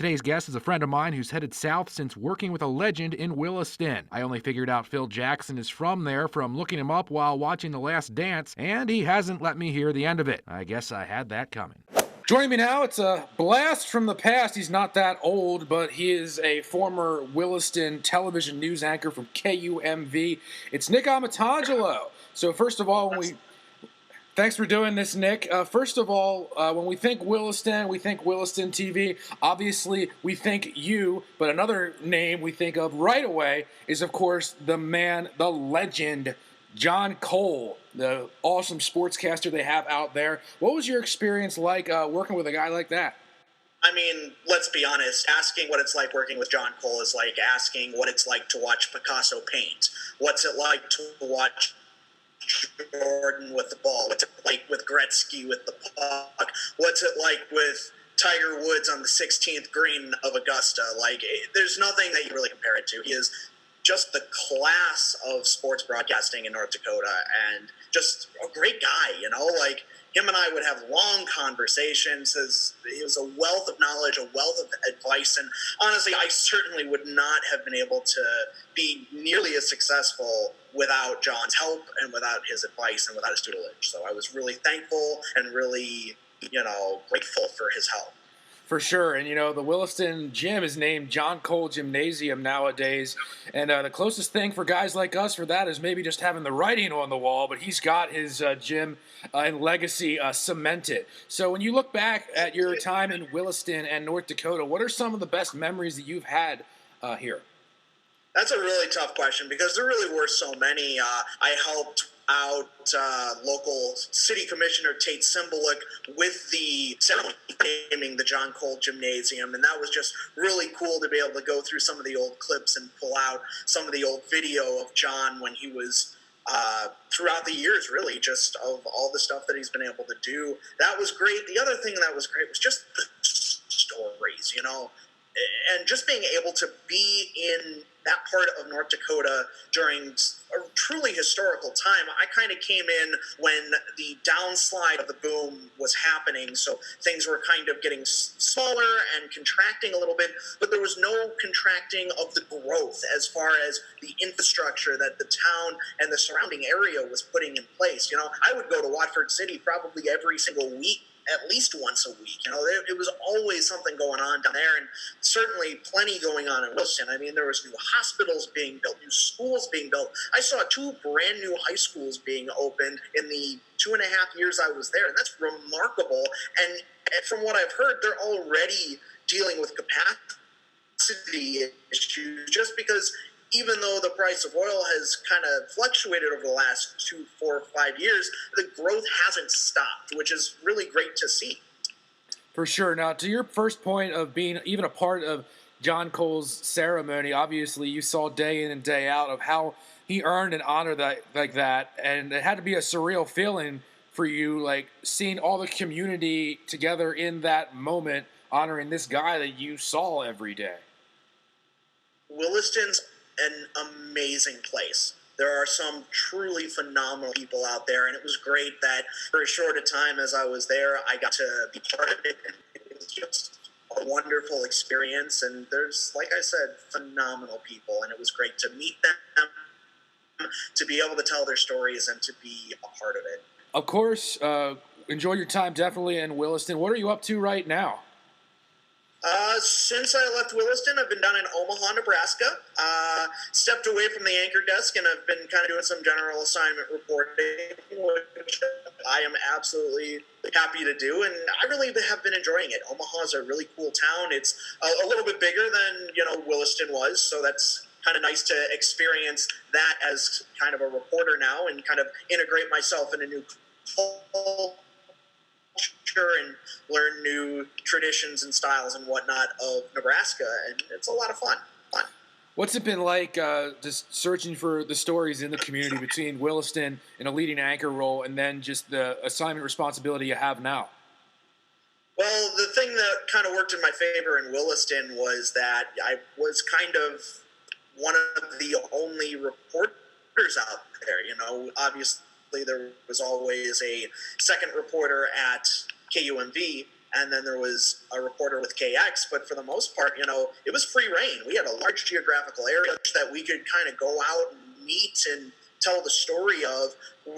Today's guest is a friend of mine who's headed south since working with a legend in Williston. I only figured out Phil Jackson is from there from looking him up while watching The Last Dance, and he hasn't let me hear the end of it. I guess I had that coming. Joining me now, it's a blast from the past. He's not that old, but he is a former Williston television news anchor from KUMV. It's Nick Amatangelo. So first of all, thanks for doing this, Nick. First of all, when we think Williston TV. Obviously, we think you, but another name we think of right away is, of course, the man, the legend, Jon Cole, the awesome sportscaster they have out there. What was your experience like working with a guy like that? I mean, let's be honest. Asking what it's like working with Jon Cole is like asking what it's like to watch Picasso paint. What's it like to watch Jordan with the ball? What's it like with Gretzky with the puck? What's it like with Tiger Woods on the 16th green of Augusta? There's nothing that you really compare it to. He is just the class of sports broadcasting in North Dakota, and just a great guy, him and I would have long conversations. He was a wealth of knowledge, a wealth of advice, and honestly, I certainly would not have been able to be nearly as successful without Jon's help and without his advice and without his tutelage. So I was really thankful and really, grateful for his help. For sure. And, the Williston gym is named Jon Cole Gymnasium nowadays. And the closest thing for guys like us for that is maybe just having the writing on the wall. But he's got his gym and legacy cemented. So when you look back at your time in Williston and North Dakota, what are some of the best memories that you've had here? That's a really tough question because there really were so many. I helped out local city commissioner Tate Cymbaluk with the ceremony naming the Jon Cole Gymnasium, and that was just really cool to be able to go through some of the old clips and pull out some of the old video of Jon when he was throughout the years, really, just of all the stuff that he's been able to do. That was great. The other thing that was great was just the stories, and just being able to be in that part of North Dakota during a truly historical time. I kind of came in when the downslide of the boom was happening, so things were kind of getting smaller and contracting a little bit, but there was no contracting of the growth as far as the infrastructure that the town and the surrounding area was putting in place. I would go to Watford City probably every single week, at least once a week. It was always something going on down there, and certainly plenty going on in Williston. I mean, there was new hospitals being built, new schools being built. I saw 2 brand new high schools being opened in the 2.5 years I was there, and that's remarkable. And from what I've heard, they're already dealing with capacity issues just because even though the price of oil has kind of fluctuated over the last 2, 4, 5 years, the growth hasn't stopped, which is really great to see. For sure. Now, to your first point of being even a part of Jon Cole's ceremony, obviously you saw day in and day out of how he earned an honor like that, and it had to be a surreal feeling for you, like seeing all the community together in that moment, honoring this guy that you saw every day. Williston's an amazing place. There are some truly phenomenal people out there, and it was great that for as short a time as I was there, I got to be part of it. It was just a wonderful experience, and there's, like I said, phenomenal people, and it was great to meet them, to be able to tell their stories, and to be a part of it. Of course, enjoy your time definitely in Williston. What are you up to right now? Since I left Williston, I've been down in Omaha, Nebraska. Stepped away from the anchor desk, and I've been kind of doing some general assignment reporting, which I am absolutely happy to do, and I really have been enjoying it. Omaha is a really cool town. It's a little bit bigger than Williston was, so that's kind of nice to experience that as kind of a reporter now and kind of integrate myself in a new culture and learn new traditions and styles and whatnot of Nebraska, and it's a lot of fun. What's it been like just searching for the stories in the community between Williston in a leading anchor role and then just the assignment responsibility you have now? Well, the thing that kind of worked in my favor in Williston was that I was kind of one of the only reporters out there. Obviously there was always a second reporter at KUMV, and then there was a reporter with KX. But for the most part, it was free reign. We had a large geographical area that we could kind of go out and meet and tell the story of,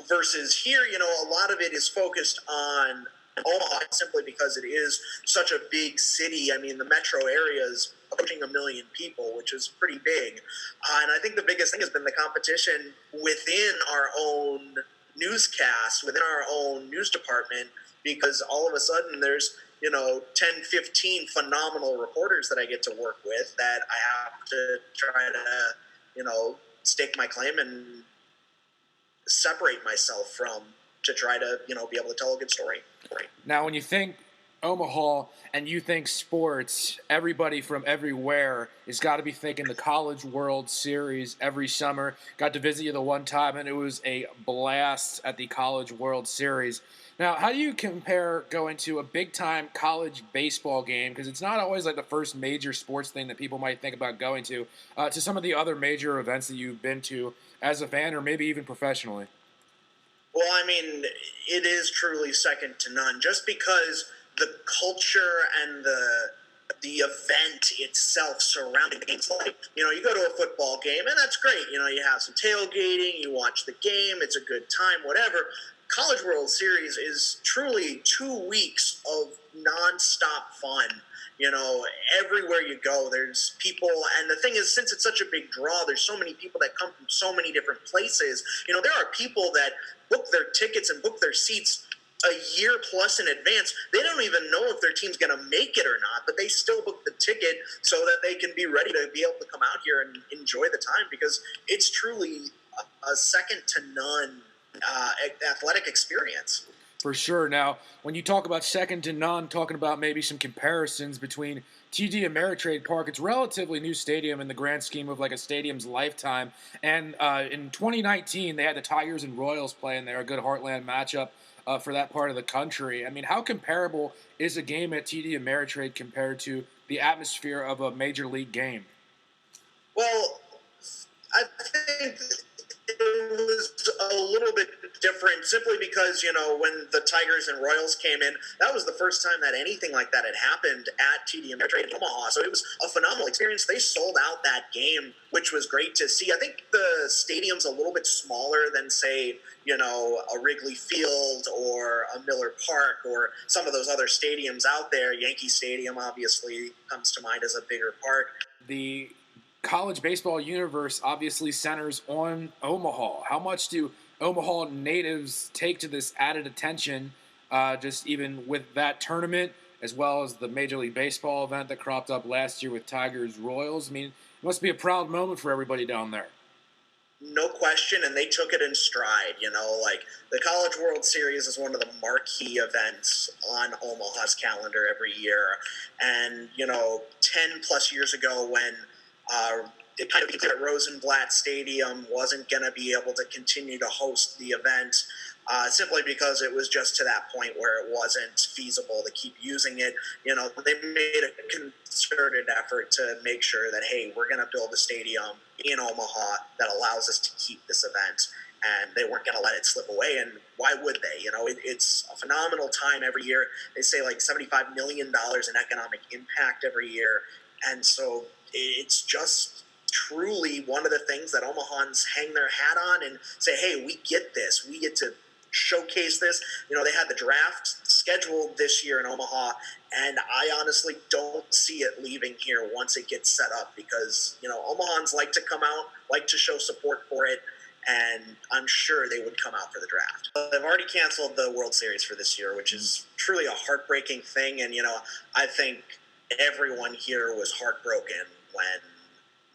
versus here, a lot of it is focused on Omaha simply because it is such a big city. I mean, the metro area is approaching 1 million people, which is pretty big. And I think the biggest thing has been the competition within our own newscast, within our own news department, because all of a sudden there's 10, 15 phenomenal reporters that I get to work with that I have to try to, stake my claim and separate myself from, to try to, be able to tell a good story. Right. Now, when you think Omaha and you think sports, everybody from everywhere has got to be thinking the College World Series every summer. Got to visit you the one time, and it was a blast at the College World Series. Now, how do you compare going to a big-time college baseball game, because it's not always like the first major sports thing that people might think about going to some of the other major events that you've been to as a fan or maybe even professionally? Well, I mean, it is truly second to none, just because the culture and the event itself surrounding the games. Like, you go to a football game, and that's great. You have some tailgating, you watch the game, it's a good time, whatever. College World Series is truly 2 weeks of nonstop fun. Everywhere you go, there's people. And the thing is, since it's such a big draw, there's so many people that come from so many different places. There are people that book their tickets and book their seats a year plus in advance. They don't even know if their team's going to make it or not, but they still book the ticket so that they can be ready to be able to come out here and enjoy the time, because it's truly a second to none athletic experience. For sure. Now, when you talk about second to none, talking about maybe some comparisons between TD Ameritrade Park, it's a relatively new stadium in the grand scheme of like a stadium's lifetime. And in 2019, they had the Tigers and Royals playing there, a good heartland matchup for that part of the country. I mean, how comparable is a game at TD Ameritrade compared to the atmosphere of a major league game? Well, I think it was a little bit different simply because, when the Tigers and Royals came in, that was the first time that anything like that had happened at TD Ameritrade in Omaha. So it was a phenomenal experience. They sold out that game, which was great to see. I think the stadium's a little bit smaller than, say, a Wrigley Field or a Miller Park or some of those other stadiums out there. Yankee Stadium obviously comes to mind as a bigger park. The college baseball universe obviously centers on Omaha. How much do Omaha natives take to this added attention, just even with that tournament, as well as the Major League Baseball event that cropped up last year with Tigers Royals? I mean, it must be a proud moment for everybody down there. No question, and they took it in stride. Like the College World Series is one of the marquee events on Omaha's calendar every year. And 10 plus years ago, when it kind of became that Rosenblatt Stadium wasn't going to be able to continue to host the event, simply because it was just to that point where it wasn't feasible to keep using it. They made a concerted effort to make sure that, hey, we're going to build a stadium in Omaha that allows us to keep this event, and they weren't going to let it slip away. And why would they? It's a phenomenal time every year. They say like $75 million in economic impact every year. And so it's just truly one of the things that Omahans hang their hat on and say, hey, we get this. We get to showcase this. They had the draft scheduled this year in Omaha, and I honestly don't see it leaving here once it gets set up, because, Omahans like to come out, like to show support for it, and I'm sure they would come out for the draft. They've already canceled the World Series for this year, which is truly a heartbreaking thing, and, I think everyone here was heartbroken when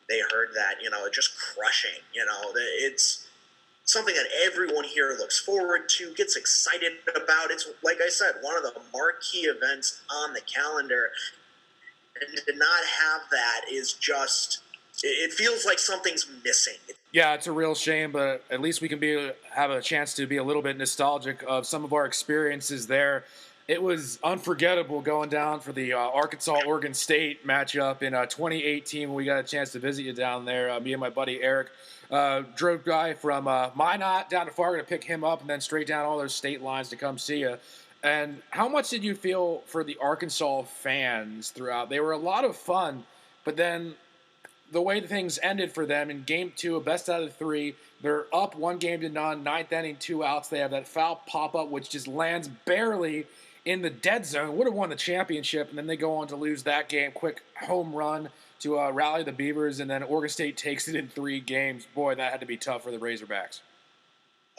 they heard that, just crushing. It's something that everyone here looks forward to, gets excited about. It's, like I said, one of the marquee events on the calendar. And to not have that is just, it feels like something's missing. Yeah, it's a real shame, but at least we can have a chance to be a little bit nostalgic of some of our experiences there. It was unforgettable going down for the Arkansas-Oregon State matchup in 2018 when we got a chance to visit you down there. Me and my buddy Eric drove by from Minot down to Fargo to pick him up, and then straight down all those state lines to come see you. And how much did you feel for the Arkansas fans throughout? They were a lot of fun, but then the way things ended for them in game 2, a best out of 3, they're up 1-0, ninth inning, 2 outs. They have that foul pop up, which just lands barely in the dead zone. Would have won the championship, and then they go on to lose that game. Quick home run to rally the Beavers, and then Oregon State takes it in 3 games. Boy, that had to be tough for the Razorbacks.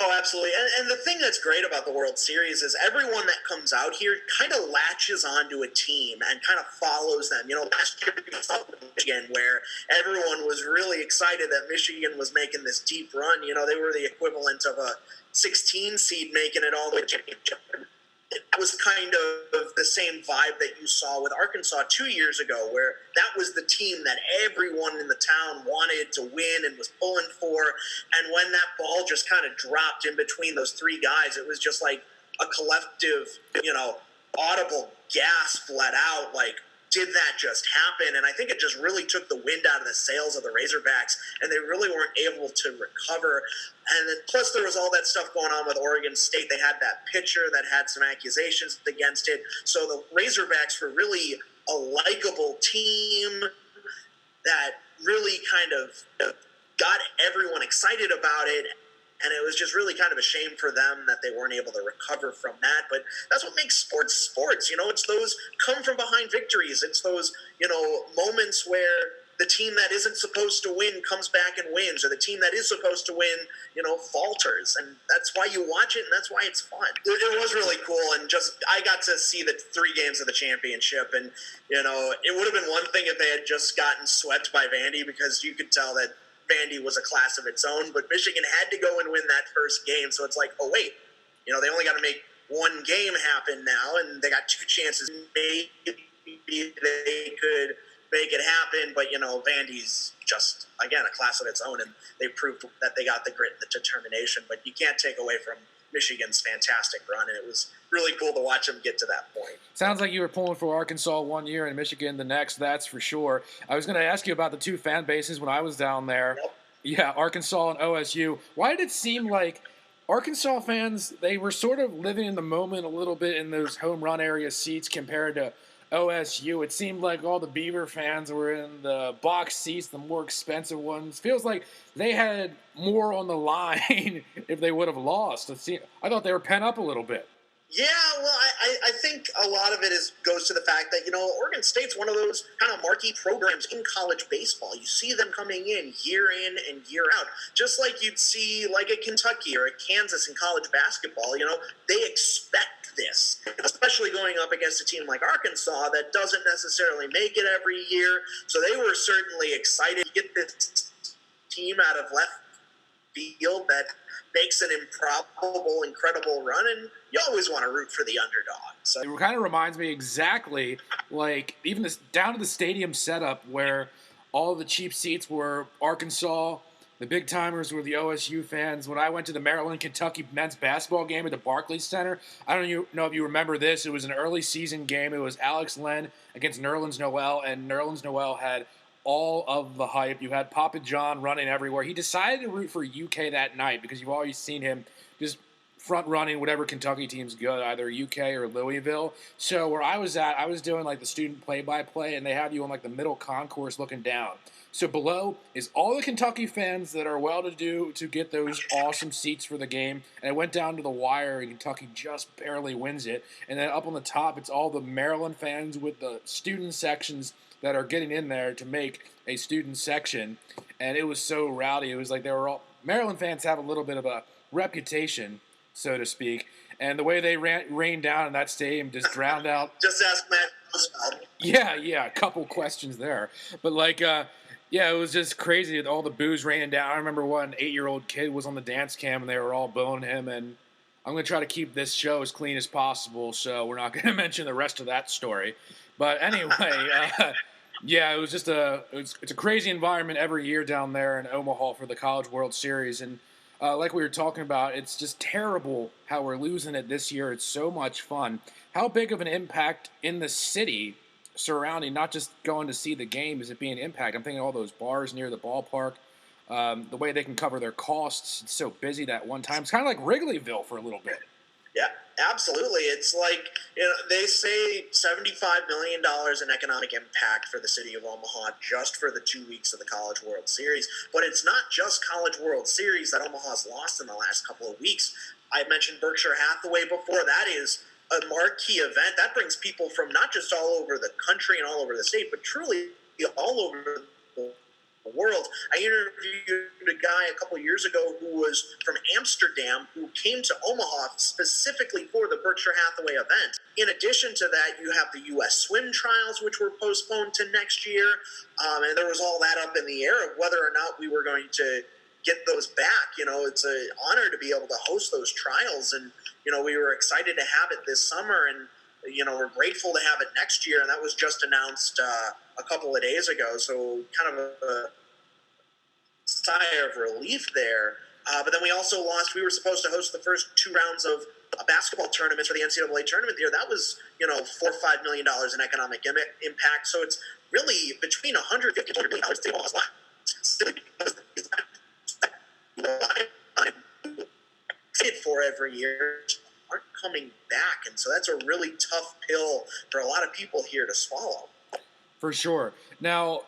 Oh, absolutely. And the thing that's great about the World Series is everyone that comes out here kind of latches onto a team and kind of follows them. Last year we saw Michigan where everyone was really excited that Michigan was making this deep run. They were the equivalent of a 16 seed making it all the way to the championship. It was kind of the same vibe that you saw with Arkansas 2 years ago, where that was the team that everyone in the town wanted to win and was pulling for. And when that ball just kind of dropped in between those 3 guys, it was just like a collective, audible gasp let out, like, did that just happen? And I think it just really took the wind out of the sails of the Razorbacks, and they really weren't able to recover. And then plus there was all that stuff going on with Oregon State. They had that pitcher that had some accusations against it. So the Razorbacks were really a likable team that really kind of got everyone excited about it. And it was just really kind of a shame for them that they weren't able to recover from that. But that's what makes sports sports. It's those come from behind victories. It's those, moments where the team that isn't supposed to win comes back and wins, or the team that is supposed to win, falters. And that's why you watch it, and that's why it's fun. It was really cool. And just I got to see the 3 games of the championship. And, it would have been one thing if they had just gotten swept by Vandy, because you could tell that Vandy was a class of its own, but Michigan had to go and win that first game. So it's like, oh, wait, they only got to make 1 game happen now, and they got 2 chances. Maybe they could make it happen, but, Vandy's just, again, a class of its own, and they proved that they got the grit and the determination. But you can't take away from Michigan's fantastic run, and it was really cool to watch them get to that point. Sounds like you were pulling for Arkansas one year and Michigan the next, that's for sure. I was going to ask you about the 2 fan bases when I was down there. Yep. Yeah, Arkansas and OSU. Why did it seem like Arkansas fans, they were sort of living in the moment a little bit in those home run area seats compared to OSU? It seemed like all the Beaver fans were in the box seats, the more expensive ones. Feels like they had more on the line if they would have lost. I thought they were pent up a little bit. Yeah, well, I think a lot of it goes to the fact that, Oregon State's one of those kind of marquee programs in college baseball. You see them coming in and year out, just like you'd see like a Kentucky or a Kansas in college basketball. They expect this, especially going up against a team like Arkansas that doesn't necessarily make it every year. So they were certainly excited to get this team out of left field that makes an improbable, incredible run, and you always want to root for the underdog. So it kind of reminds me exactly like even this down to the stadium setup where all the cheap seats were Arkansas, the big timers were the OSU fans. When I went to the Maryland-Kentucky men's basketball game at the Barclays Center, I don't know if you remember this. It was an early season game. It was Alex Len against Nerlens Noel, and Nerlens Noel had all of the hype. You had Papa John running everywhere. He decided to root for UK that night because you've always seen him just front running whatever Kentucky team's good, either UK or Louisville. So where I was at, I was doing like the student play-by-play, and they have you on like the middle concourse looking down. So below is all the Kentucky fans that are well-to-do to get those awesome seats for the game. And it went down to the wire, and Kentucky just barely wins it. And then up on the top, it's all the Maryland fans with the student sections that are getting in there to make a student section. And it was so rowdy. It was like they were all – Maryland fans have a little bit of a reputation, so to speak. And the way they rained down in that stadium just drowned out – just ask Matt. Yeah, a couple questions there. But it was just crazy. All the booze raining down. I remember one 8-year-old kid was on the dance cam, and they were all booing him. And I'm going to try to keep this show as clean as possible, so we're not going to mention the rest of that story. But anyway, it was just it's a crazy environment every year down there in Omaha for the College World Series. And like we were talking about, it's just terrible how we're losing it this year. It's so much fun. How big of an impact in the city surrounding, not just going to see the game, is it being an impact? I'm thinking all those bars near the ballpark, the way they can cover their costs. It's so busy that one time. It's kind of like Wrigleyville for a little bit. Yeah, absolutely. It's like, they say $75 million in economic impact for the city of Omaha just for the 2 weeks of the College World Series. But it's not just College World Series that Omaha's lost in the last couple of weeks. I mentioned Berkshire Hathaway before. That is a marquee event. That brings people from not just all over the country and all over the state, but truly all over the world. I interviewed a guy a couple of years ago who was from Amsterdam who came to Omaha specifically for the Berkshire Hathaway event. In addition to that, you have the U.S. swim trials, which were postponed to next year. And there was all that up in the air of whether or not we were going to get those back. It's an honor to be able to host those trials. And, we were excited to have it this summer. And, we're grateful to have it next year. And that was just announced a couple of days ago. So kind of a sigh of relief there. But then we also lost. We were supposed to host the first 2 rounds of basketball tournaments for the NCAA tournament here. That was, $4 or $5 million in economic impact. So it's really between $150 and $200 million they lost for every year aren't coming back. And so that's a really tough pill for a lot of people here to swallow. For sure. Now,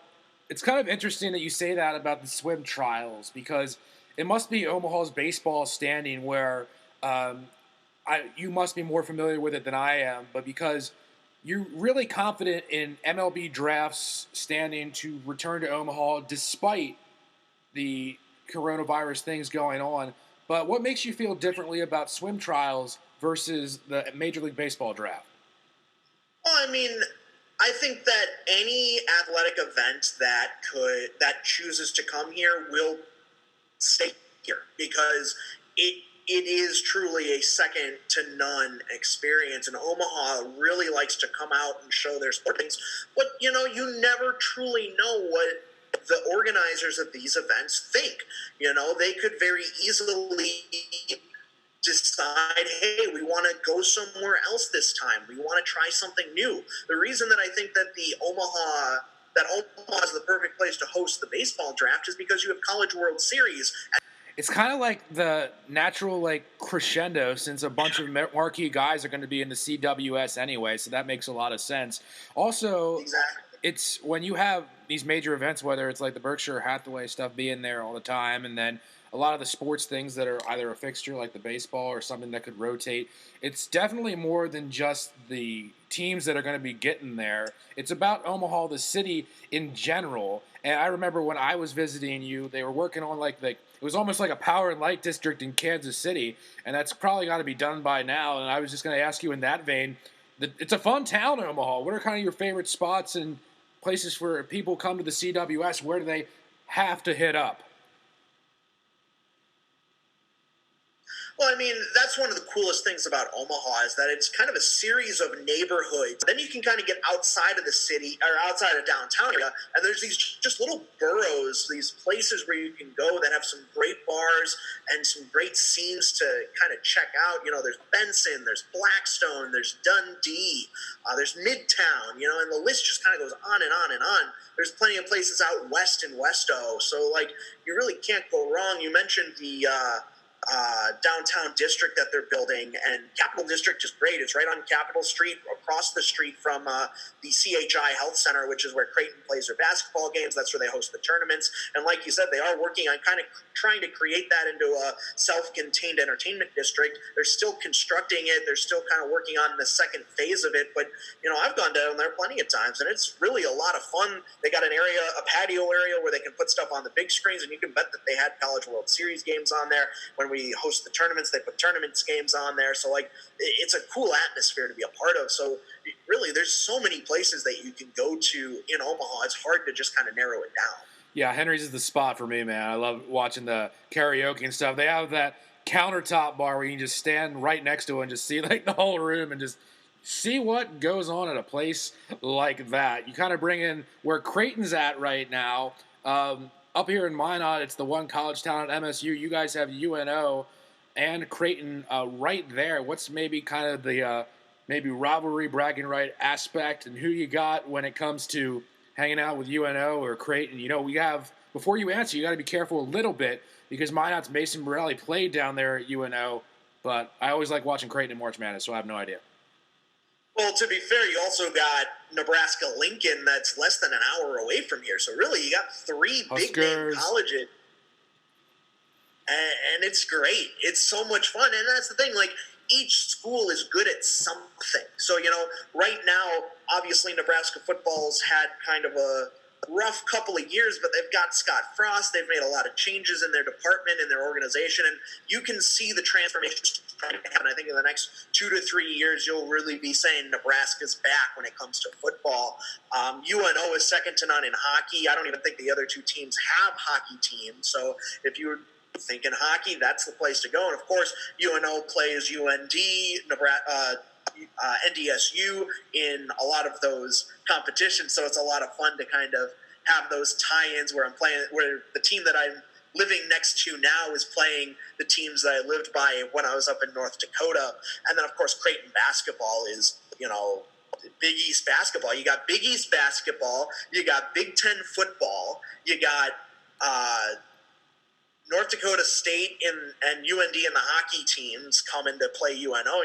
it's kind of interesting that you say that about the swim trials, because it must be Omaha's baseball standing where you must be more familiar with it than I am, but because you're really confident in MLB drafts standing to return to Omaha despite the coronavirus things going on. But what makes you feel differently about swim trials versus the Major League Baseball draft? Well, I think that any athletic event that chooses to come here will stay here because it is truly a second to none experience, and Omaha really likes to come out and show their sport things. But you never truly know what the organizers of these events think. They could very easily decide, hey, we want to go somewhere else this time. We want to try something new. The reason that I think that Omaha is the perfect place to host the baseball draft is because you have College World Series. It's kind of like the natural crescendo, since a bunch of marquee guys are going to be in the CWS anyway, so that makes a lot of sense. Also, Exactly. It's when you have these major events, whether it's like the Berkshire Hathaway stuff being there all the time, and then a lot of the sports things that are either a fixture like the baseball or something that could rotate. It's definitely more than just the teams that are going to be getting there. It's about Omaha, the city in general. And I remember when I was visiting you, they were working on it was almost like a power and light district in Kansas City, and that's probably got to be done by now. And I was just going to ask you in that vein, it's a fun town, Omaha. What are kind of your favorite spots and places where people come to the CWS? Where do they have to hit up? Well, that's one of the coolest things about Omaha is that it's kind of a series of neighborhoods. Then you can kind of get outside of the city or outside of downtown area, and there's these just little boroughs, these places where you can go that have some great bars and some great scenes to kind of check out. There's Benson, there's Blackstone, there's Dundee, there's Midtown, and the list just kind of goes on and on and on. There's plenty of places out west in Westo, so you really can't go wrong. You mentioned the downtown district that they're building, and Capitol District is great. It's right on Capitol Street, across the street from the CHI Health Center, which is where Creighton plays their basketball games. That's where they host the tournaments. And like you said, they are working on kind of trying to create that into a self-contained entertainment district. They're still constructing it. They're still kind of working on the second phase of it. But, I've gone down there plenty of times, and it's really a lot of fun. They got a patio area where they can put stuff on the big screens, and you can bet that they had College World Series games on there. When we host the tournaments, they put tournaments games on there. So it's a cool atmosphere to be a part of. So really, there's so many places that you can go to in Omaha. It's hard to just kind of narrow it down. Yeah, Henry's is the spot for me, man. I love watching the karaoke and stuff. They have that countertop bar where you can just stand right next to it and just see the whole room and just see what goes on at a place like that. You kind of bring in where Creighton's at right now. Up here in Minot, it's the one college town at MSU. You guys have UNO and Creighton right there. What's maybe kind of the maybe rivalry, bragging right aspect, and who you got when it comes to hanging out with UNO or Creighton? We have, before you answer, you got to be careful a little bit because Minot's Mason Morelli played down there at UNO But I always like watching Creighton in March Madness, so I have no idea. Well, to be fair, you also got Nebraska-Lincoln that's less than an hour away from here. So really, you got three big-name colleges. And it's great. It's so much fun. And that's the thing, like, each school is good at something. So, right now, obviously, Nebraska football's had kind of a rough couple of years, but they've got Scott Frost. They've made a lot of changes in their department, in their organization, and you can see the transformation trying to happen. I think in the next 2 to 3 years, you'll really be saying Nebraska's back when it comes to football. UNO is second to none in hockey. I don't even think the other two teams have hockey teams. So if you were thinking hockey, that's the place to go. And of course, UNO plays UND, NDSU in a lot of those competitions, so it's a lot of fun to kind of have those tie-ins where the team that I'm living next to now is playing the teams that I lived by when I was up in North Dakota. And then of course Creighton basketball is, Big East basketball. You got Big East basketball, you got Big Ten football, you got North Dakota State and UND and the hockey teams coming to play UNO.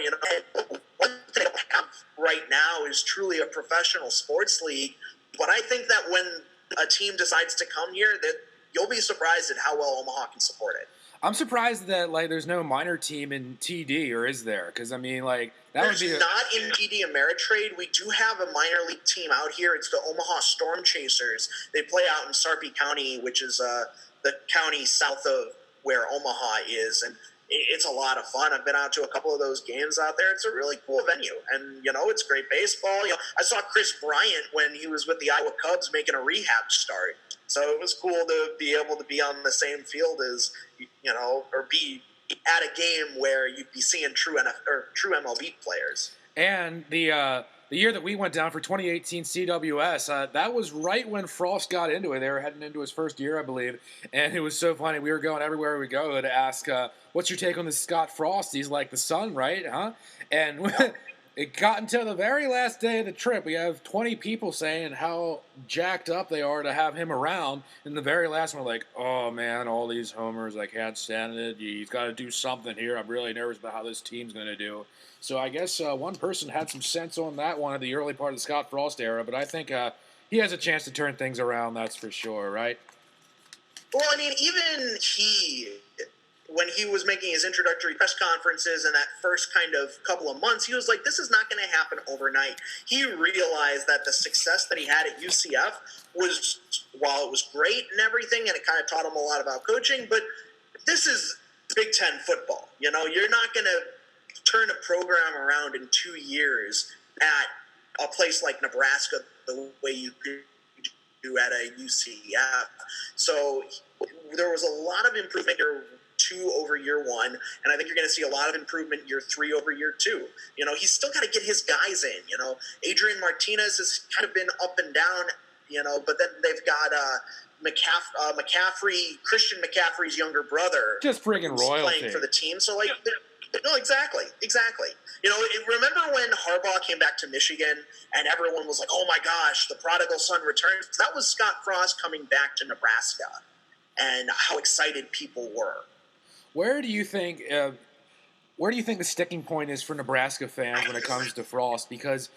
One thing they don't have right now is truly a professional sports league. But I think that when a team decides to come here, that you'll be surprised at how well Omaha can support it. I'm surprised that there's no minor team in TD, or is there? Because that There's would be not in TD Ameritrade. We do have a minor league team out here. It's the Omaha Storm Chasers. They play out in Sarpy County, which is the county south of where Omaha is, and it's a lot of fun. I've been out to a couple of those games out there. It's a really cool venue, and it's great baseball. I saw Chris Bryant when he was with the Iowa Cubs making a rehab start, so it was cool to be able to be on the same field as or be at a game where you'd be seeing true MLB players. And the year that we went down for 2018 CWS, that was right when Frost got into it. They were heading into his first year, I believe. And it was so funny. We were going everywhere we go to ask, what's your take on this Scott Frost? He's like the son, right? Huh? And it got until the very last day of the trip. We have 20 people saying how jacked up they are to have him around. And the very last one, we're like, oh, man, all these homers, I can't stand it. He's got to do something here. I'm really nervous about how this team's going to do. So I guess one person had some sense on that one at the early part of the Scott Frost era, but I think he has a chance to turn things around, that's for sure, right? Well, even when he was making his introductory press conferences in that first kind of couple of months, he was like, this is not going to happen overnight. He realized that the success that he had at UCF was, while it was great and everything, and it kind of taught him a lot about coaching, but this is Big Ten football. You're not going to turn a program around in 2 years at a place like Nebraska the way you do at a UCF. So there was a lot of improvement year 2 over year 1, and I think you're going to see a lot of improvement year 3 over year 2. He's still got to get his guys in. Adrian Martinez has kind of been up and down, but then they've got McCaffrey, Christian McCaffrey's younger brother, just friggin' royalty, playing for the team. So no, exactly. Remember when Harbaugh came back to Michigan and everyone was like, oh my gosh, the prodigal son returns? That was Scott Frost coming back to Nebraska, and how excited people were. Where do you think the sticking point is for Nebraska fans when it comes to Frost? Because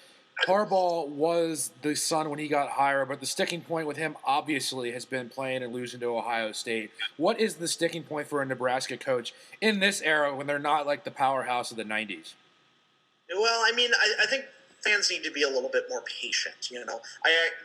Harbaugh was the son when he got hired, but the sticking point with him obviously has been playing and losing to Ohio State. What is the sticking point for a Nebraska coach in this era when they're not like the powerhouse of the 90s? Well, I think fans need to be a little bit more patient.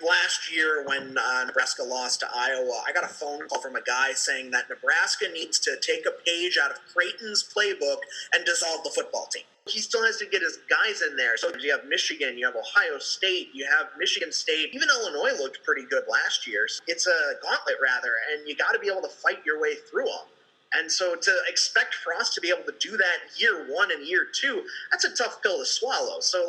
Last year when Nebraska lost to Iowa, I got a phone call from a guy saying that Nebraska needs to take a page out of Creighton's playbook and dissolve the football team. He still has to get his guys in there. So you have Michigan, you have Ohio State, you have Michigan State. Even Illinois looked pretty good last year. It's a gauntlet, rather, and you got to be able to fight your way through them. And so to expect Frost to be able to do that year 1 and year 2, that's a tough pill to swallow. So,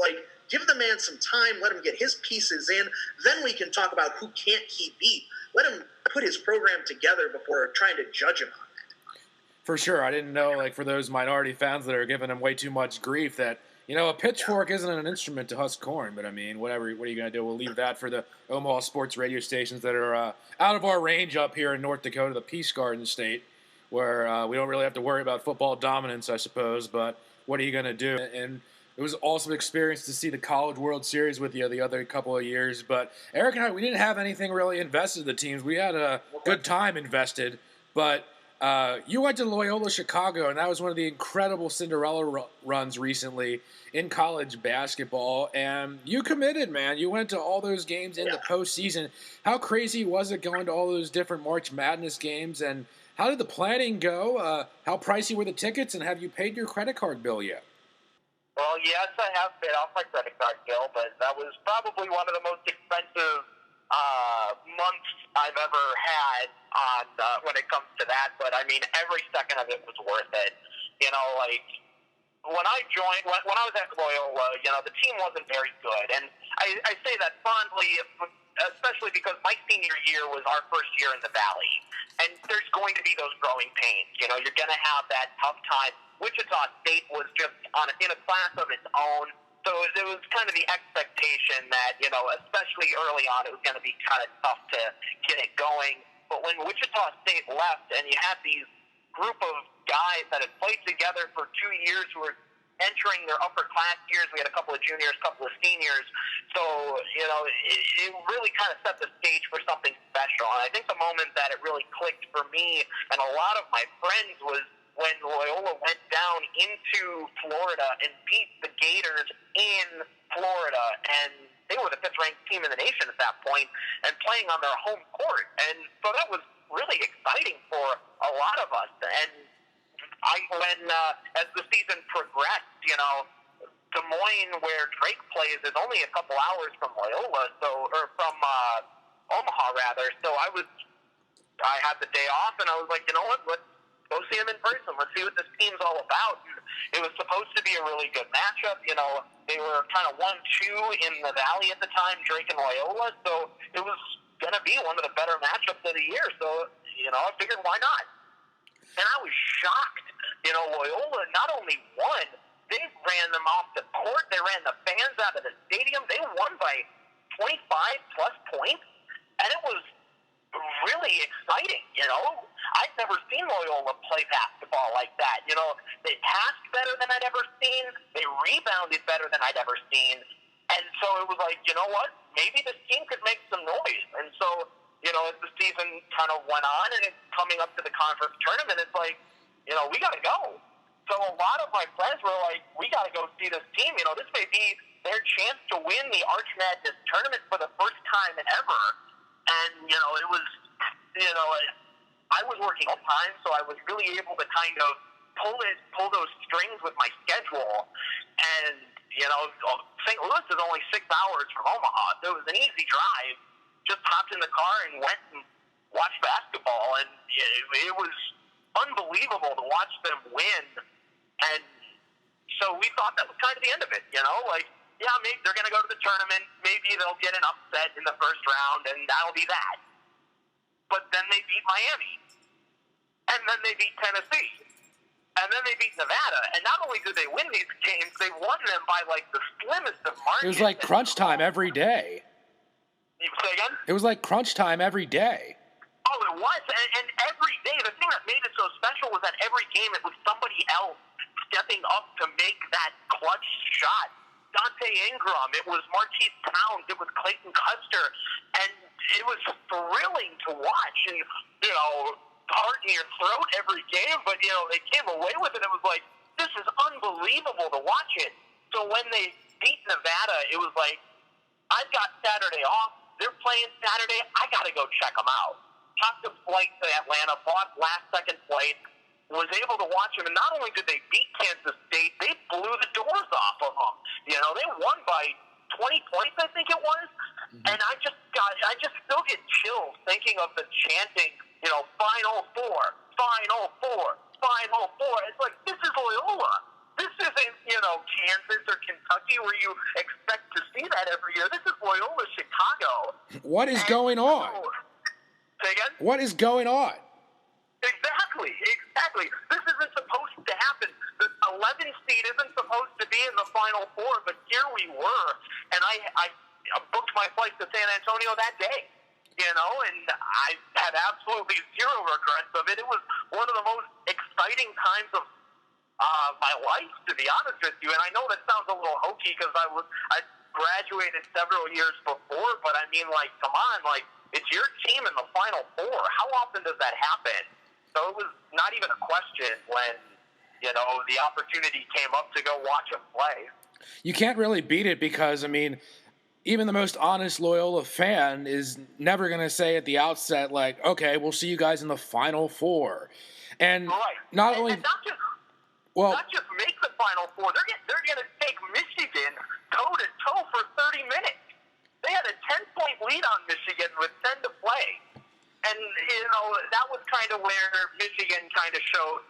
give the man some time, let him get his pieces in, then we can talk about who can't he beat. Let him put his program together before trying to judge him on it. For sure. I didn't know, for those minority fans that are giving him way too much grief, that, a pitchfork isn't an instrument to husk corn. But, whatever, what are you going to do? We'll leave that for the Omaha sports radio stations that are out of our range up here in North Dakota, the Peace Garden State. where we don't really have to worry about football dominance, I suppose. But what are you going to do? And it was an awesome experience to see the College World Series with you the other couple of years. But Eric and I, we didn't have anything really invested in the teams. We had a good time invested. But you went to Loyola-Chicago, and that was one of the incredible Cinderella runs recently in college basketball. And you committed, man. You went to all those games in the postseason. How crazy was it going to all those different March Madness games? And how did the planning go? How pricey were the tickets? And have you paid your credit card bill yet? Well, yes, I have paid off my credit card bill, but that was probably one of the most expensive months I've ever had on when it comes to that. But I mean, every second of it was worth it. You know, like when I joined, when I was at Loyola, you know, the team wasn't very good, and I say that fondly, especially because my senior year was our first year in the Valley, and there's going to be those growing pains. You know, you're going to have that tough time. Wichita State was just in a class of its own. So it was kind of the expectation that, you know, especially early on, it was going to be kind of tough to get it going. But when Wichita State left and you had these group of guys that had played together for 2 years who were entering their upper class years, we had a couple of juniors, a couple of seniors. So, you know, it really kind of set the stage for something special. And I think the moment that it really clicked for me and a lot of my friends was when Loyola went down into Florida and beat the Gators in Florida, and they were the fifth-ranked team in the nation at that point, and playing on their home court. And so that was really exciting for a lot of us. And as the season progressed, you know, Des Moines, where Drake plays, is only a couple hours from Loyola, or from Omaha, rather. So I had the day off, and I was like, you know what, let's go see him in person. Let's see what this team's all about. And it was supposed to be a really good matchup. You know, they were kind of 1-2 in the Valley at the time, Drake and Loyola. So it was going to be one of the better matchups of the year. So, you know, I figured, why not? And I was shocked. You know, Loyola not only won, they ran them off the court. They ran the fans out of the stadium. They won by 25-plus points. And it was really exciting, you know. I'd never seen Loyola play basketball like that. You know, they passed better than I'd ever seen. They rebounded better than I'd ever seen. And so it was like, you know what? Maybe this team could make some noise. And so, you know, as the season kind of went on and it's coming up to the conference tournament, it's like, you know, we got to go. So a lot of my friends were like, we got to go see this team. You know, this may be their chance to win the Arch Madness tournament for the first time ever. And, you know, it was, you know, I was working all time, so I was really able to kind of pull those strings with my schedule. And, you know, St. Louis is only 6 hours from Omaha, so it was an easy drive. Just hopped in the car and went and watched basketball. And it was unbelievable to watch them win. And so we thought that was kind of the end of it, you know, like, yeah, maybe they're going to go to the tournament. Maybe they'll get an upset in the first round, and that'll be that. But then they beat Miami. And then they beat Tennessee. And then they beat Nevada. And not only did they win these games, they won them by, like, the slimmest of margins. It was like crunch time every day. You say again? It was like crunch time every day. Oh, it was. And every day, the thing that made it so special was that every game it was somebody else stepping up to make that clutch shot. Dante Ingram, it was Marquise Towns, it was Clayton Custer, and it was thrilling to watch, and, you know, heart in your throat every game, but, you know, they came away with it. It was like, this is unbelievable to watch it. So when they beat Nevada, it was like, I've got Saturday off, they're playing Saturday, I got to go check them out. Hopped a flight to Atlanta, bought last-second flight, was able to watch them, and not only did they beat Kansas State, they blew the doors off of them. You know, they won by 20 points, I think it was. Mm-hmm. And I just still get chills thinking of the chanting, you know, Final Four, Final Four, Final Four. It's like, this is Loyola. This isn't, you know, Kansas or Kentucky where you expect to see that every year. This is Loyola-Chicago. What is going on? Say again? What is going on? Exactly. This isn't supposed to happen. The 11 seed isn't supposed to be in the Final Four, but here we were. And I booked my flight to San Antonio that day. and I had absolutely zero regrets of it. It was one of the most exciting times of my life, to be honest with you. And I know that sounds a little hokey because I graduated several years before, but I mean, like, come on, like, it's your team in the Final Four. How often does that happen? So it was not even a question when, the opportunity came up to go watch him play. You can't really beat it because, I mean, even the most honest Loyola fan is never going to say at the outset, like, okay, we'll see you guys in the Final Four. And right. not only... And not just make the Final Four. They're going to take Michigan toe-to-toe for 30 minutes. They had a 10-point lead on Michigan with 10 to play. And, that was kind of where Michigan kind of showed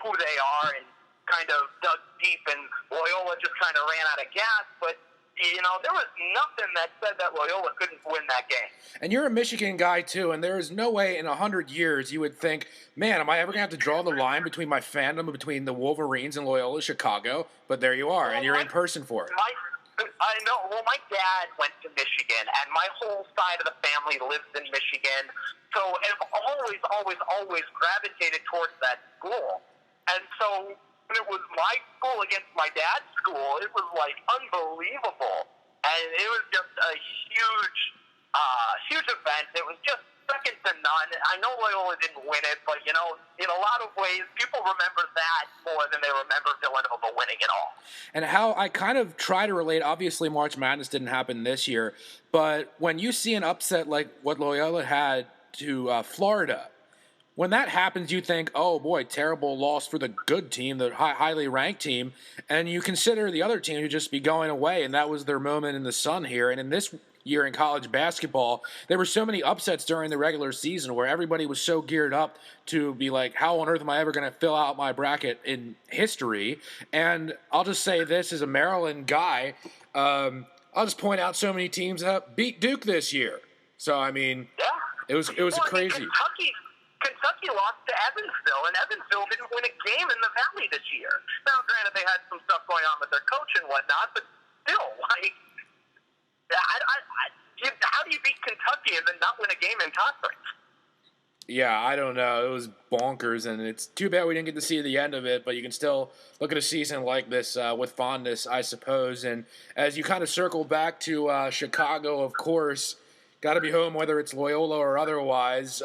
who they are and kind of dug deep, and Loyola just kind of ran out of gas. But, there was nothing that said that Loyola couldn't win that game. And you're a Michigan guy, too, and there is no way in 100 years you would think, man, am I ever going to have to draw the line between my fandom between the Wolverines and Loyola-Chicago? But there you are, and you're in person for it. I know. Well, my dad went to Michigan, and my whole side of the family lives in Michigan. So I've always gravitated towards that school. And so when it was my school against my dad's school, it was, like, unbelievable. And it was just a huge event. It was just second to none. I know Loyola didn't win it, but, in a lot of ways, people remember that more than they remember Villanova winning it all. And how I kind of try to relate, obviously March Madness didn't happen this year, but when you see an upset like what Loyola had to Florida, when that happens, you think, oh boy, terrible loss for the good team, the highly ranked team, and you consider the other team to just be going away, and that was their moment in the sun here. And in this year in college basketball, there were so many upsets during the regular season where everybody was so geared up to be like, how on earth am I ever going to fill out my bracket in history? And I'll just say this as a Maryland guy, I'll just point out so many teams that beat Duke this year. So, I mean, it was crazy. Kentucky lost to Evansville, and Evansville didn't win a game in the Valley this year. Now, granted, they had some stuff going on with their coach and whatnot, but still, like, how do you beat Kentucky and then not win a game in conference? Yeah, I don't know. It was bonkers, and it's too bad we didn't get to see the end of it, but you can still look at a season like this with fondness, I suppose. And as you kind of circle back to Chicago, of course, got to be home whether it's Loyola or otherwise.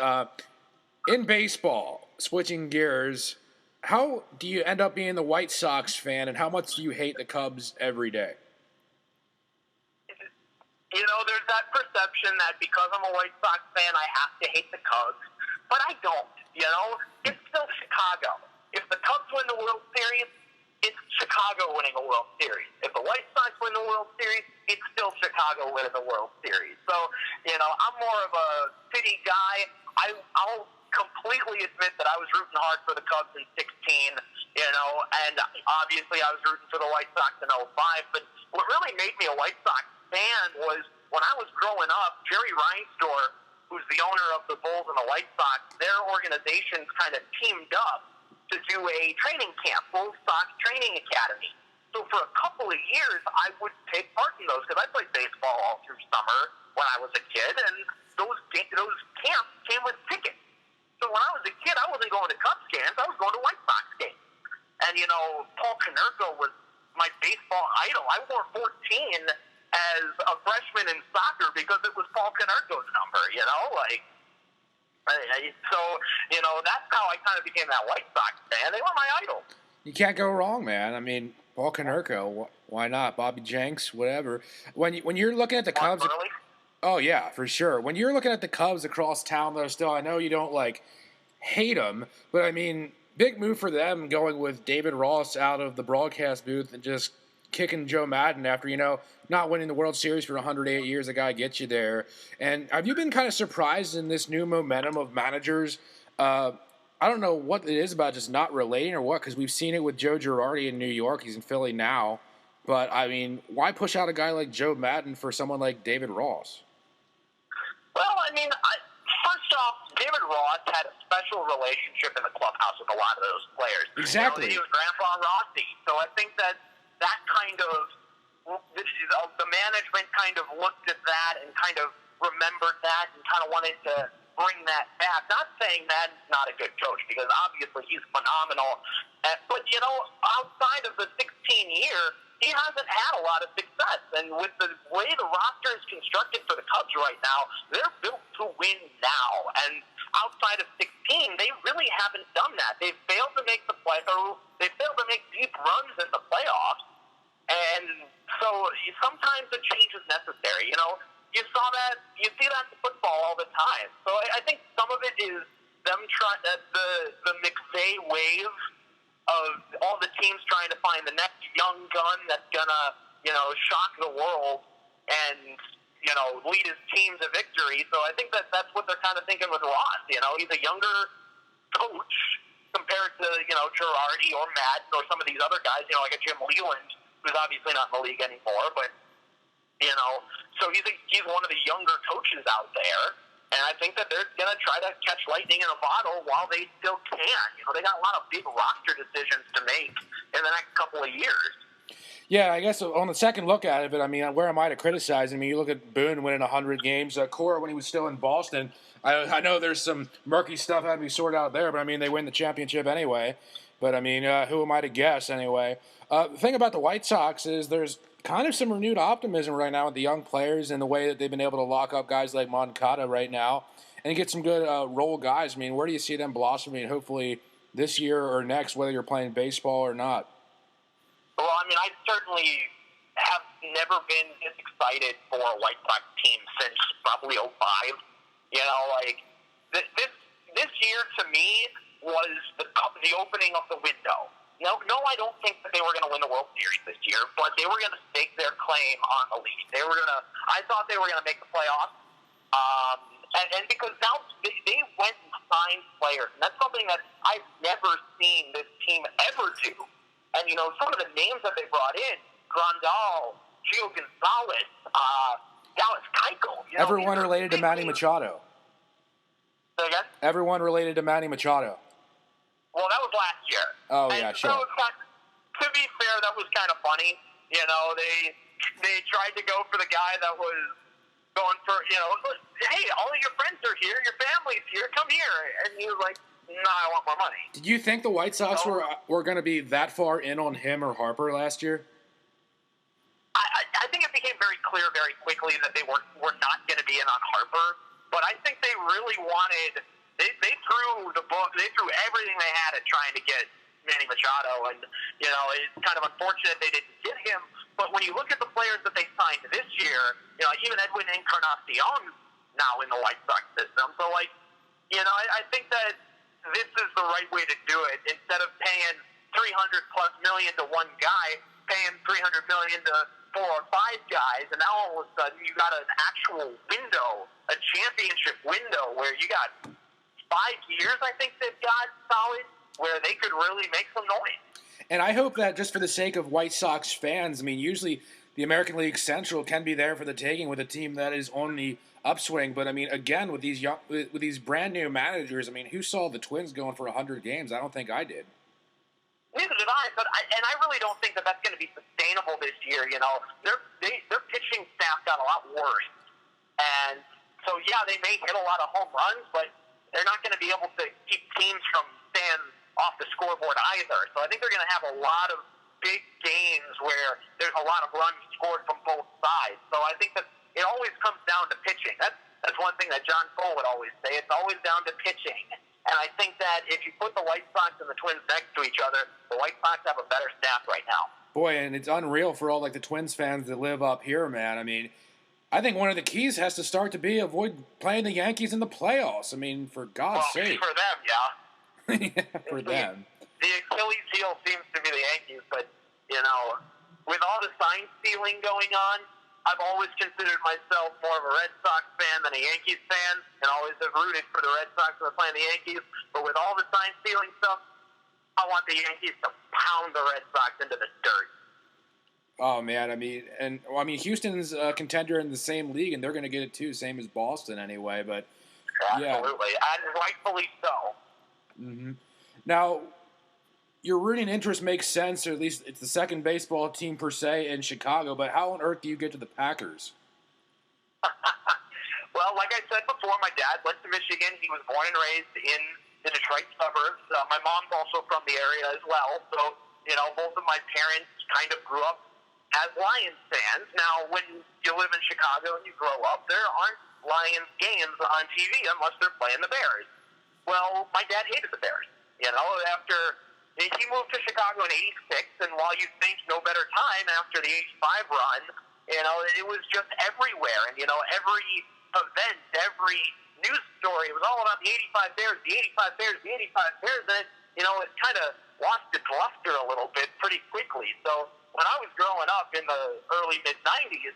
In baseball, switching gears, how do you end up being the White Sox fan, and how much do you hate the Cubs every day? There's that perception that because I'm a White Sox fan, I have to hate the Cubs. But I don't, It's still Chicago. If the Cubs win the World Series, it's Chicago winning a World Series. If the White Sox win the World Series, it's still Chicago winning the World Series. So, I'm more of a city guy. I'll completely admit that I was rooting hard for the Cubs in 16, and obviously I was rooting for the White Sox in 05. But what really made me a White Sox fan was when I was growing up, Jerry Reinsdorf, who's the owner of the Bulls and the White Sox, their organizations kind of teamed up to do a training camp, Bulls Sox Training Academy. So for a couple of years, I would take part in those because I played baseball all through summer when I was a kid, and those camps came with tickets. So when I was a kid, I wasn't going to Cubs games. I was going to White Sox games. And, Paul Konerko was my baseball idol. I wore 14 as a freshman in soccer because it was Paul Konerko's number, So, that's how I kind of became that White Sox fan. They were my idol. You can't go wrong, man. I mean, Paul Konerko, why not? Bobby Jenks, whatever. When you're looking at the Cubs... Really? Oh, yeah, for sure. When you're looking at the Cubs across town, though, still, I know you don't, hate them, but, I mean, big move for them going with David Ross out of the broadcast booth and just kicking Joe Madden after, not winning the World Series for 108 years. The guy gets you there. And have you been kind of surprised in this new momentum of managers? I don't know what it is about just not relating or what, because we've seen it with Joe Girardi in New York. He's in Philly now. But, I mean, why push out a guy like Joe Madden for someone like David Ross? Well, I mean, first off, David Ross had a special relationship in the clubhouse with a lot of those players. Exactly. He was Grandpa Rossi. So I think that kind of, the management kind of looked at that and kind of remembered that and kind of wanted to bring that back. Not saying Madden's not a good coach, because obviously he's phenomenal. But, outside of the 16-year, he hasn't had a lot of success. And with the way the roster is constructed for the Cubs right now, they're built to win now. And outside of 16, they really haven't done that. They've failed to make they failed to make deep runs in the playoffs. And so sometimes a change is necessary. You see that in football all the time. So I think some of it is them trying the McVay wave of all the teams trying to find the next young gun that's gonna, shock the world and, lead his team to victory. So I think that's what they're kind of thinking with Ross. He's a younger coach compared to, Girardi or Madden or some of these other guys, like a Jim Leland, who's obviously not in the league anymore, but so he's one of the younger coaches out there, and I think that they're going to try to catch lightning in a bottle while they still can. They got a lot of big roster decisions to make in the next couple of years. Yeah, I guess on the second look at it, where am I to criticize? You look at Boone winning 100 games. Cora, when he was still in Boston, I know there's some murky stuff had to be sorted out there, but, they win the championship anyway. But, who am I to guess anyway? The thing about the White Sox is there's kind of some renewed optimism right now with the young players and the way that they've been able to lock up guys like Moncada right now and get some good role guys. Where do you see them blossoming hopefully this year or next, whether you're playing baseball or not? Well, I certainly have never been this excited for a White Sox team since probably 2005. This year to me was the opening of the window. No, I don't think that they were going to win the World Series this year, but they were going to stake their claim on the lead. I thought they were going to make the playoffs, and because now they went and signed players, and that's something that I've never seen this team ever do. And some of the names that they brought in: Grandal, Gio Gonzalez, Dallas Keuchel. Everyone related to Manny Machado. Say again? Everyone related to Manny Machado. Well, that was last year. Oh, yeah, sure. To be fair, that was kind of funny. They tried to go for the guy that was going for, hey, all of your friends are here, your family's here, come here. And he was like, no, I want more money. Did you think the White Sox were going to be that far in on him or Harper last year? I think it became very clear very quickly that they were not going to be in on Harper. But I think they really wanted... They threw the book. They threw everything they had at trying to get Manny Machado, and it's kind of unfortunate they didn't get him. But when you look at the players that they signed this year, even Edwin Encarnacion now in the White Sox system. So I think that this is the right way to do it. Instead of paying $300+ million to one guy, paying $300 million to 4 or 5 guys, and now all of a sudden you got an actual window, a championship window where you got 5 years, I think they've got solid, where they could really make some noise. And I hope that just for the sake of White Sox fans, usually the American League Central can be there for the taking with a team that is on the upswing. But again, with these brand new managers, who saw the Twins going for 100 games? I don't think I did. Neither did I, but I really don't think that that's going to be sustainable this year. Their pitching staff got a lot worse, and so they may hit a lot of home runs, but they're not going to be able to keep teams from staying off the scoreboard either. So I think they're going to have a lot of big games where there's a lot of runs scored from both sides. So I think that it always comes down to pitching. That's one thing that Jon Cole would always say. It's always down to pitching. And I think that if you put the White Sox and the Twins next to each other, the White Sox have a better staff right now. Boy, and it's unreal for all the Twins fans that live up here, man. I think one of the keys has to start to be avoid playing the Yankees in the playoffs. For God's sake. For them, yeah. Yeah, for them. The Achilles heel seems to be the Yankees, but, with all the sign stealing going on, I've always considered myself more of a Red Sox fan than a Yankees fan, and always have rooted for the Red Sox when they're playing the Yankees. But with all the sign stealing stuff, I want the Yankees to pound the Red Sox into the dirt. Oh, man, Houston's a contender in the same league, and they're going to get it too, same as Boston anyway, but absolutely, and rightfully so. Mm-hmm. Now, your rooting interest makes sense, or at least it's the second baseball team per se in Chicago, but how on earth do you get to the Packers? Well, like I said before, my dad went to Michigan. He was born and raised in the Detroit suburbs. My mom's also from the area as well. So, both of my parents kind of grew up as Lions fans. Now, when you live in Chicago and you grow up, there aren't Lions games on TV unless they're playing the Bears. Well, my dad hated the Bears. After he moved to Chicago in '86, and while you think no better time after the '85 run, it was just everywhere. And, every event, every news story, it was all about the '85 Bears, the '85 Bears, the '85 Bears. And, it kind of lost its luster a little bit pretty quickly. So when I was growing up in the early mid-'90s,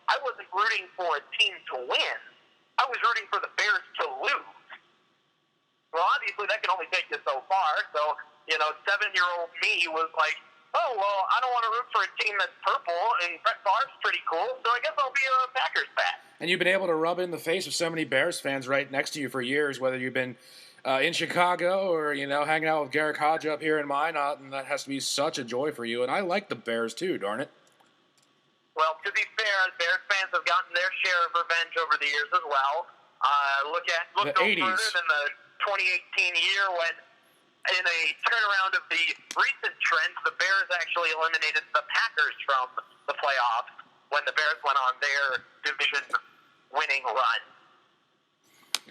I wasn't rooting for a team to win. I was rooting for the Bears to lose. Well, obviously that can only take you so far. So, 7-year-old me was like, oh, well, I don't want to root for a team that's purple, and Brett Favre's pretty cool, so I guess I'll be a Packers fan. And you've been able to rub it in the face of so many Bears fans right next to you for years, whether you've been in Chicago or, hanging out with Garrick Hodge up here in Minot, and that has to be such a joy for you. And I like the Bears too, darn it. Well, to be fair, Bears fans have gotten their share of revenge over the years as well. Look no further than the 2018 year when, in a turnaround of the recent trends, the Bears actually eliminated the Packers from the playoffs when the Bears went on their division-winning run.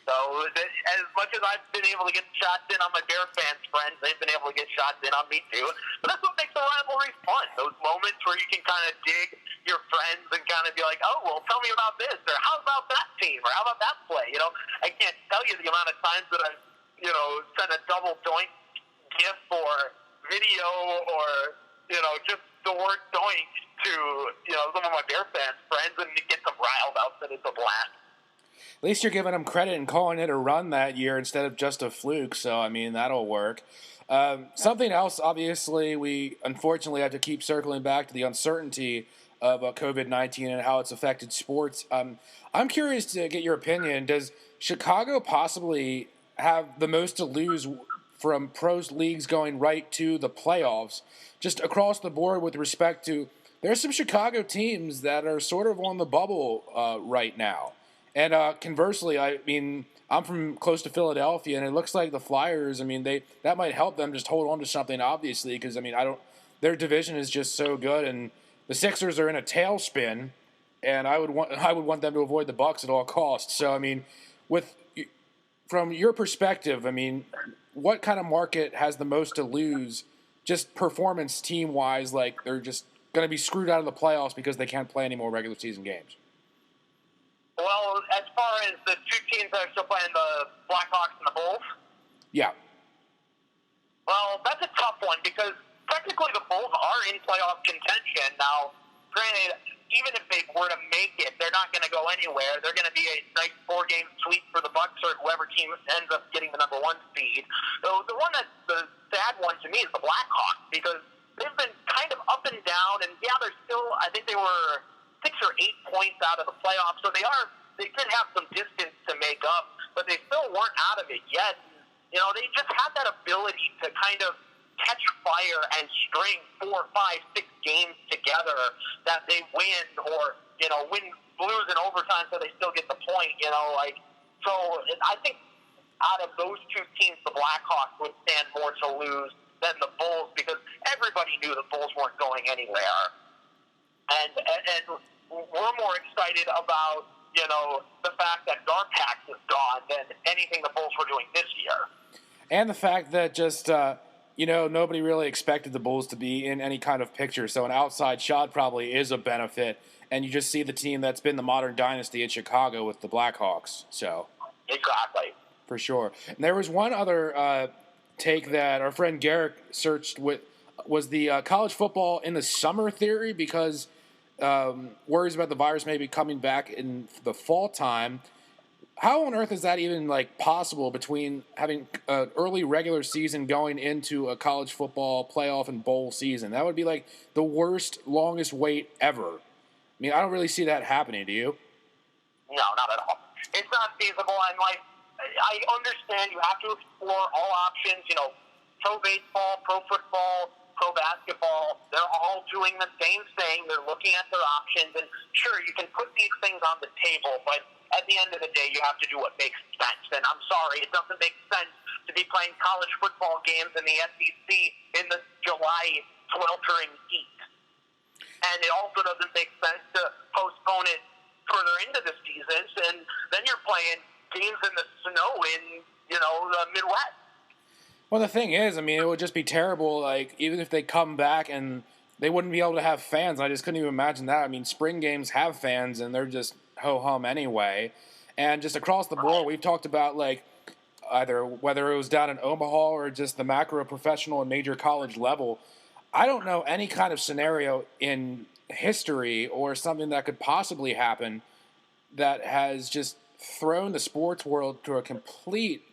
So as much as I've been able to get shots in on my Bear fans' friends, they've been able to get shots in on me too. But that's what makes the rivalry fun, those moments where you can kind of dig your friends and kind of be like, oh, well, tell me about this, or how about that team, or how about that play? I can't tell you the amount of times that I've, sent a double doink GIF or video or, just the word doink to, some of my Bear fans' friends and get them riled up, and it's a blast. At least you're giving them credit and calling it a run that year instead of just a fluke, so, that'll work. Something else, obviously, we unfortunately have to keep circling back to the uncertainty of COVID-19 and how it's affected sports. I'm curious to get your opinion. Does Chicago possibly have the most to lose from pro leagues going right to the playoffs, just across the board with respect to there's some Chicago teams that are sort of on the bubble right now. And conversely, I'm from close to Philadelphia, and it looks like the Flyers, that might help them just hold on to something, obviously, because, their division is just so good, and the Sixers are in a tailspin, and I would want them to avoid the Bucks at all costs. So, from your perspective, what kind of market has the most to lose, just performance team-wise, like they're just going to be screwed out of the playoffs because they can't play any more regular season games? Well, as far as the two teams that are still playing, the Blackhawks and the Bulls? Yeah. Well, that's a tough one because technically the Bulls are in playoff contention. Now, granted, even if they were to make it, they're not going to go anywhere. They're going to be a nice 4-game sweep for the Bucks or whoever team ends up getting the number 1 seed. So the one that's the sad one to me is the Blackhawks because they've been kind of up and down, and yeah, they're still, I think they were 6 or 8 points out of the playoffs, so they did have some distance to make up, but they still weren't out of it yet. They just had that ability to kind of catch fire and string 4, 5, 6 games together that they win or, lose in overtime so they still get the point, So I think out of those two teams, the Blackhawks would stand more to lose than the Bulls because everybody knew the Bulls weren't going anywhere. And we're more excited about, the fact that Garpax is gone than anything the Bulls were doing this year. And the fact that just, nobody really expected the Bulls to be in any kind of picture. So an outside shot probably is a benefit. And you just see the team that's been the modern dynasty in Chicago with the Blackhawks. So exactly. For sure. And there was one other take that our friend Garrick searched with was the college football in the summer theory because worries about the virus maybe coming back in the fall time. How on earth is that even possible between having an early regular season going into a college football playoff and bowl season? That would be the worst, longest wait ever. I don't really see that happening. Do you? No, not at all. It's not feasible. And I understand you have to explore all options. Pro baseball, pro football, pro basketball, they're all doing the same thing. They're looking at their options. And sure, you can put these things on the table, but at the end of the day, you have to do what makes sense. And I'm sorry, it doesn't make sense to be playing college football games in the SEC in the July sweltering heat. And it also doesn't make sense to postpone it further into the season, and then you're playing games in the snow in, the Midwest. Well, the thing is, I mean, it would just be terrible, like, even if they come back and they wouldn't be able to have fans. I just couldn't even imagine that. I mean, spring games have fans, and they're just ho-hum anyway. And just across the board, we've talked about, like, either whether it was down in Omaha or just the macro professional and major college level, I don't know any kind of scenario in history or something that could possibly happen that has just thrown the sports world to a complete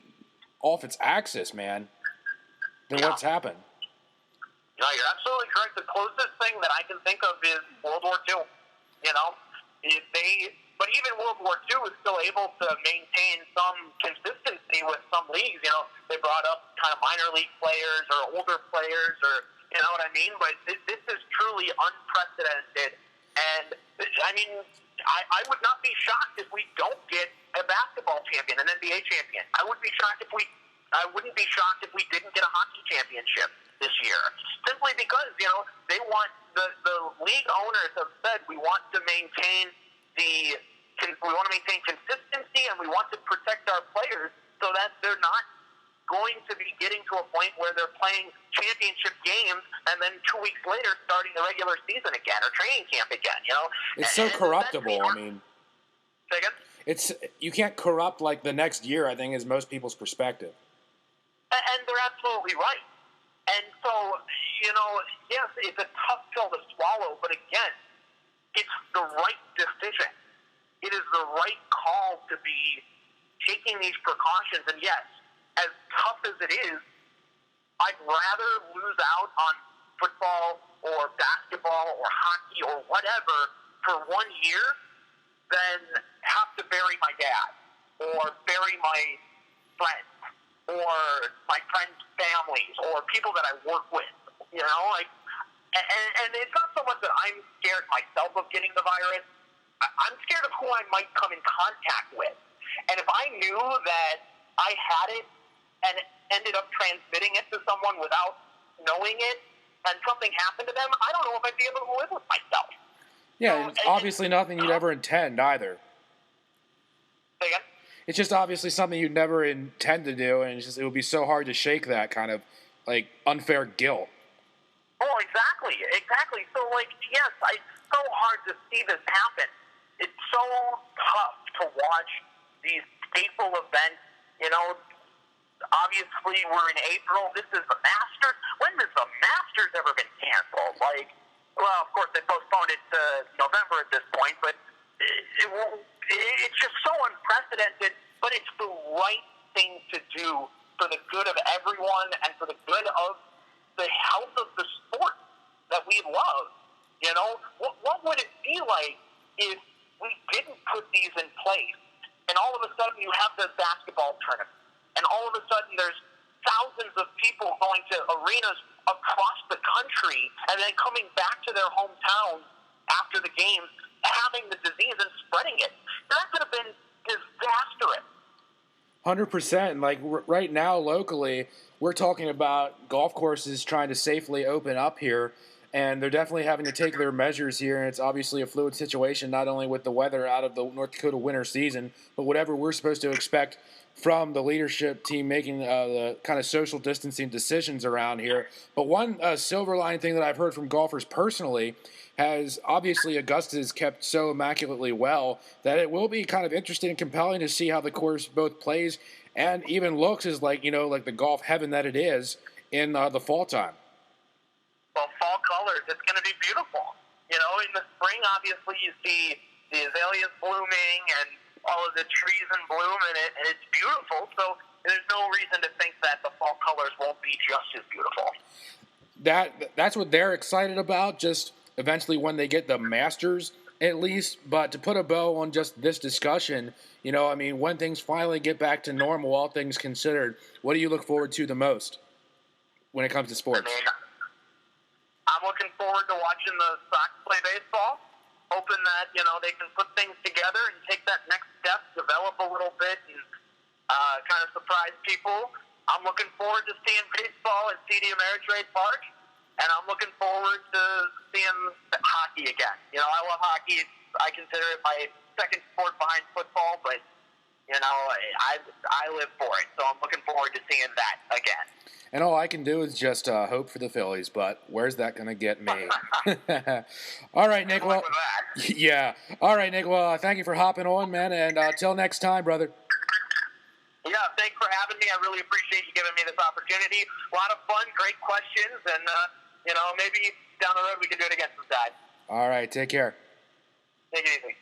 off its axis, man, than what's happened. No, you're absolutely correct. The closest thing that I can think of is World War II. But even World War II was still able to maintain some consistency with some leagues. They brought up kind of minor league players or older players, or you know what I mean. But this is truly unprecedented, and I mean, I would not be shocked if we don't get a basketball champion, an NBA champion. I wouldn't be shocked if we didn't get a hockey championship this year, simply because they want the league owners have said we want to maintain consistency, and we want to protect our players so that they're not going to be getting to a point where they're playing championship games and then 2 weeks later starting the regular season again or training camp again. It's so corruptible. I mean, say again? You can't corrupt like the next year, I think, is most people's perspective. And they're absolutely right. And so, yes, it's a tough pill to swallow, but again, it's the right decision. It is the right call to be taking these precautions. And yes, as tough as it is, I'd rather lose out on football or basketball or hockey or whatever for 1 year than have to bury my dad or bury my friends or my friends' families or people that I work with. And it's not so much that I'm scared myself of getting the virus. I'm scared of who I might come in contact with. And if I knew that I had it and ended up transmitting it to someone without knowing it and something happened to them, I don't know if I'd be able to live with myself. Yeah, it's obviously nothing you'd ever intend either. Say again? It's just obviously something you'd never intend to do, and it would be so hard to shake that kind of, like, unfair guilt. Oh, exactly. So, yes, it's so hard to see this happen. It's so tough to watch these staple events. Obviously we're in April. This is the Masters. When has the Masters ever been canceled? Well, of course they postponed it to November at this point, but it's just so unprecedented. But it's the right thing to do for the good of everyone and for the good of the health of the sport that we love. What would it be like if we didn't put these in place and all of a sudden you have the basketball tournament and all of a sudden there's thousands of people going to arenas across the country and then coming back to their hometowns after the games, having the disease and spreading it? That could have been disastrous. 100%. Like right now, locally, we're talking about golf courses trying to safely open up here, and they're definitely having to take their measures here. And it's obviously a fluid situation, not only with the weather out of the North Dakota winter season, but whatever we're supposed to expect from the leadership team making the kind of social distancing decisions around here. But one silver lining thing that I've heard from golfers personally has obviously Augusta has kept so immaculately well that it will be kind of interesting and compelling to see how the course both plays and even looks as like the golf heaven that it is in the fall time. Well, fall colors, it's going to be beautiful. In the spring, obviously, you see the azaleas blooming and all of the trees in bloom, and it's beautiful. So there's no reason to think that the fall colors won't be just as beautiful. That's what they're excited about, just eventually when they get the Masters at least. But to put a bow on just this discussion, when things finally get back to normal, all things considered, what do you look forward to the most when it comes to sports? I'm looking forward to watching the Sox play baseball. hoping that, they can put things together and take that next step, develop a little bit, and kind of surprise people. I'm looking forward to seeing baseball at TD Ameritrade Park, and I'm looking forward to seeing hockey again. I love hockey. I consider it my second sport behind football, but I live for it, so I'm looking forward to seeing that again. And all I can do is just hope for the Phillies, but where's that going to get me? All right, Nick. Well, yeah. All right, Nick. Well, thank you for hopping on, man, and till next time, brother. Yeah, thanks for having me. I really appreciate you giving me this opportunity. A lot of fun, great questions, and maybe down the road we can do it again sometime. All right, take care. Take it easy.